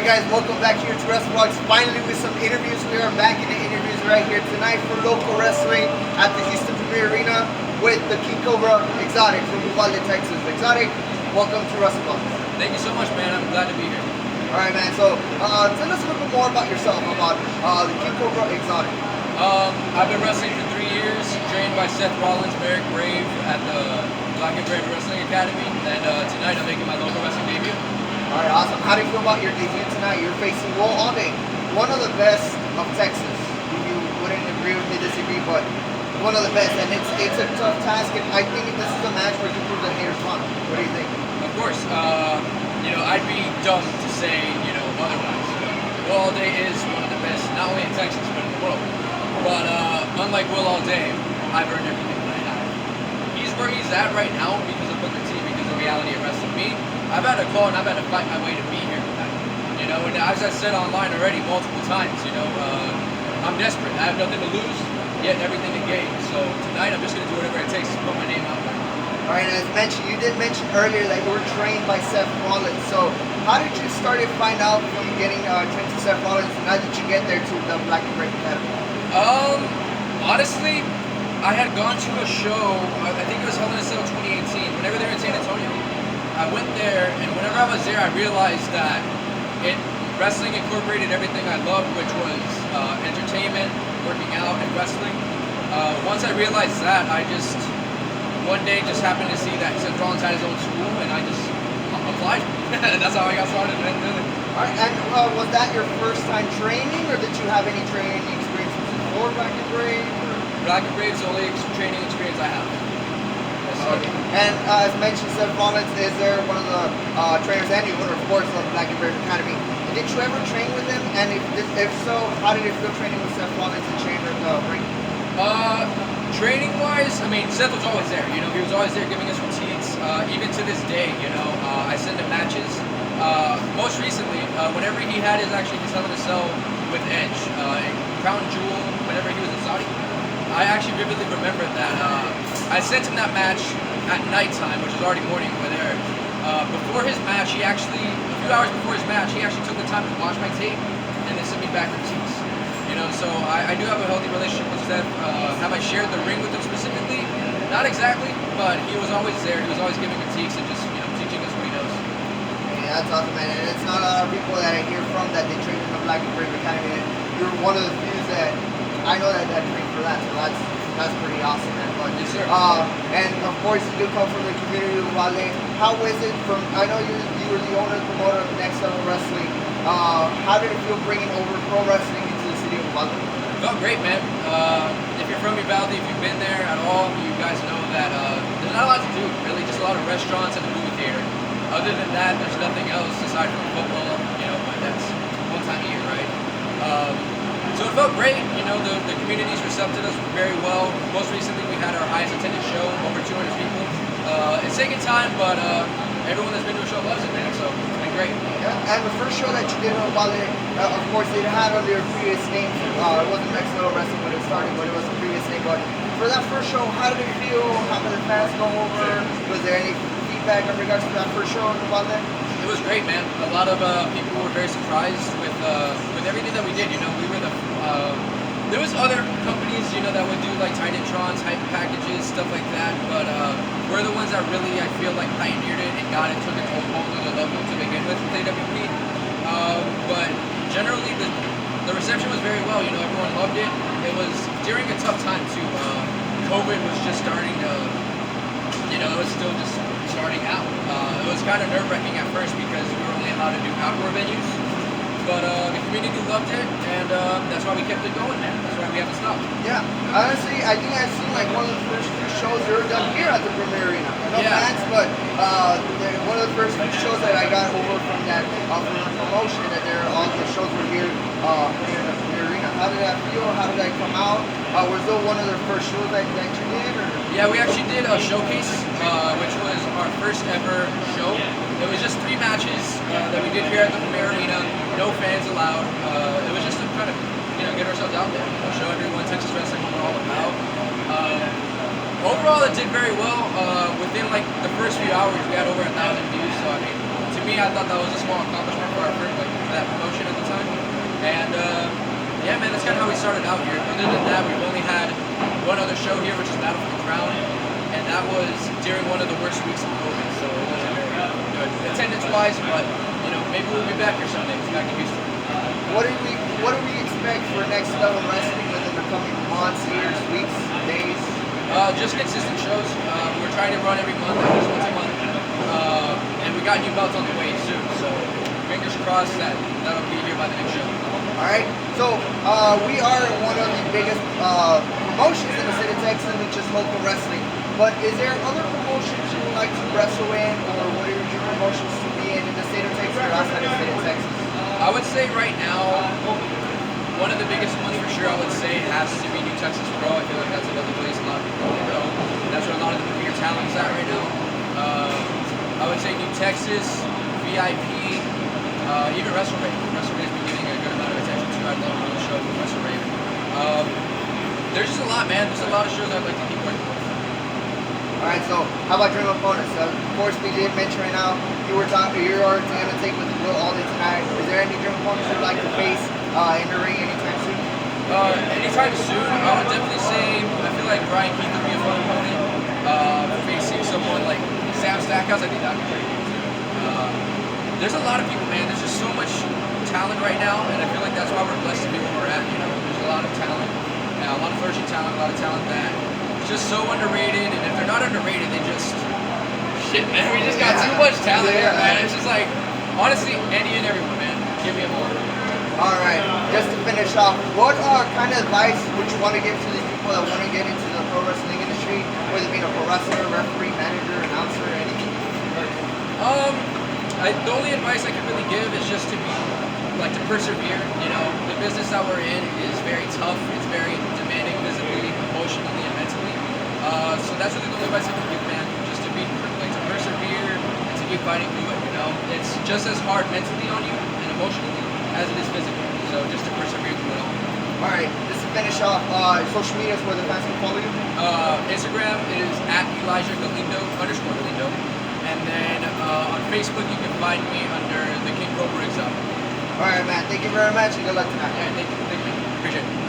guys, welcome back here to Wrestlevlogs. Finally with some interviews. We are back in the interviews right here tonight for Loko Wrestling at the Houston Premier Arena with the King Cobra Exotic from Uvalde, Texas. Exotic, welcome to Wrestlevlogs. Thank you so much, man. I'm glad to be here. Alright, man. So, tell us a little bit more about yourself, about the King Cobra Exotic. I've been wrestling for 3 years, trained by Seth Rollins, Eric Brave at the Black and Brave Wrestling Academy, and tonight I'm making my Loko Wrestling debut. Alright, awesome. How do you feel about your debut tonight? You're facing Uvalde, one of the best of Texas. You wouldn't agree with me, disagree, but one of the best, and it's a tough task, and I think this is a match where you prove the haters wrong. What do you think? Of course, I'd be dumb to say, otherwise. Uvalde is one of the best, not only in Texas, but in the world. But unlike Uvalde, I've earned everything that I have. He's where he's at right now because of Butler, because of the reality of wrestling. Me, I've had to call and I've had to fight my way to be here tonight. And as I said online already multiple times, I'm desperate. I have nothing to lose, yet everything to gain. So tonight I'm just going to do whatever it takes to put my name out there. All right, as mentioned, you did mention earlier that you were trained by Seth Rollins. So how did you start to find out from getting trained to Seth Rollins, and how did you get there to the Black and Brave Academy? Honestly, I had gone to a show, I think it was Hell in a Cell 2018, whenever they were in San Antonio. I went there, and whenever I was there, I realized that wrestling incorporated everything I loved, which was entertainment, working out, and wrestling. Once I realized that, I just one day just happened to see that Seth Rollins had his own school, and I just applied. That's how I got started. All right, and was that your first time training, or did you have any training experience before Black and Brave? Black and Brave is the only training experience I have. Okay. And as mentioned, Seth Rollins is there, one of the trainers, and you owner, of course, of Black and Brave Academy. Did you ever train with him? And if so, how did it feel training with Seth Rollins and Chamber at the ring? Training-wise, Seth was always there. He was always there giving us routines. Even to this day, I send him matches. Most recently, whenever he had his Hell in a Cell with Edge, Crown Jewel, whenever he was in Saudi, I actually vividly remember that. I sent him that match at nighttime, which was already morning over there. Before his match, a few hours before his match, he actually took the time to watch my tape and then sent me back routines. So I do have a healthy relationship with Seth. Have I shared the ring with him specifically? Not exactly, but he was always there. He was always giving critiques and just teaching us what he knows. Yeah, that's awesome, man. And it's not a lot of people that I hear from that they train in the Black and Brave Academy. You're one of the few that I know that train for that. So that's pretty awesome, man. But, yes, sir. And of course, you do come from the community of Uvalde. How is it from? I know you were the owner and promoter of Next Level Wrestling. How did it feel bringing over pro wrestling into the city of Uvalde? It felt great, man. If you're from Uvalde, if you've been there at all, you guys know that there's not a lot to do, really. Just a lot of restaurants and a movie theater. Other than that, there's nothing else aside from football. But that's one time a year, right? So it felt great. The community's receptive us very well. Most recently, we had our highest attended show, over 200 people. It's taking time, but everyone that's been to a show loves it, man. So it's been great. Yeah, and the first show that you did in Uvalde, of course, it had under your previous name. It wasn't Next Level Wrestling when it started, but it was a previous name. But for that first show, how did it feel? How did the fans go over? Was there any feedback in regards to that first show in Uvalde? It was great, man. A lot of people were very surprised with everything that we did. We were there was other companies, that would do like Titantrons, hype packages, stuff like that. But we're the ones that really, I feel like, pioneered it and got it, took it to a whole other level to begin with AWP. But generally, the reception was very well. Everyone loved it. It was during a tough time too. COVID was just starting to, it was still just starting out. It was kind of nerve-wracking at first because we were only allowed to do outdoor venues. But the community loved it, and that's why we kept it going, man. That's why we haven't stopped. Yeah, honestly, I think I've seen like one of the first few shows you ever done here at the Premier Arena. No fans, but one of the first few shows that I got over from that from the promotion, that all the shows were here in the Premier Arena. How did that feel? How did that come out? Was it one of the first shows that you did? Or? Yeah, we actually did a showcase, which was our first ever show. It was just 3 matches that we did here at the Premier Arena. No fans allowed. It was just to kind of, get ourselves out there, show everyone Texas wrestling what we're all about. Overall, it did very well. Within like the first few hours, we had over 1,000 views. So to me, me, I thought that was a small accomplishment for our first, like, for that promotion at the time. And yeah, man, that's kind of how we started out here. Other than that, we've only had one other show here, which is Battle for the Crown, and that was during one of the worst weeks of COVID, so it wasn't very good attendance-wise. But you know, maybe we'll be back here someday. It's back in Houston. What do we expect for next level wrestling within the coming months, years, weeks, days? Just consistent shows. We're trying to run every month, at least once a month, and we got new belts on the way soon. So fingers crossed that'll be here by the next show. All right. So we are one of the biggest promotions in the state of Texas, which is Loko Wrestling. But is there other promotions you would like to wrestle in, or what are your promotions to be in the state of Texas or outside the state of Texas? I would say right now, one of the biggest ones for sure, I would say, has to be New Texas Pro. I feel like that's another place a lot of people don't know. That's where a lot of the premier talent is at right now. I would say New Texas, VIP, even WrestleRave. WrestleRave's been getting a good amount of attention too. I'd love to do a show with WrestleRave. There's just a lot, man. There's a lot of shows I'd like to keep working with. All right, so how about dream opponents? Of course, we did mention right now you are going to take with Will all day tonight. Is there any dream opponents you'd like to face in the ring anytime soon? Anytime soon, I would definitely say I feel like Brian Keith would be a fun opponent. Facing someone like Sam Stackhouse, I think that'd be pretty cool too. There's a lot of people, man. There's just so much talent right now, and I feel like that's why we're blessed to be where we're at. You know, there's a lot of talent, a lot of flourishing talent, a lot of talent that is just so underrated. And if they're not underrated, they just shit, man. We just got too much talent here, man. It's just like honestly, any and everyone, man. Give me a more. All right, just to finish off, what kind of advice would you want to give to these people that want to get into the pro wrestling industry, whether it be a pro wrestler, referee, manager, announcer, anything? The only advice I can really give is just to be, like, to persevere. You know, the business that we're in is very tough. It's very demanding physically, emotionally, and mentally. So that's really the only advice I can give, man. Just to be, like, to persevere and to keep fighting through it. You know, it's just as hard mentally on you and emotionally as it is physically. So just to persevere through it all. All right, just to finish off, social media is where the fans can follow you. Instagram is @ElijahGalindo_Galindo. And then on Facebook, you can find me under the King Cobra example. All right, man. Thank you very much, and good luck tonight. Yeah, thank you. Appreciate it.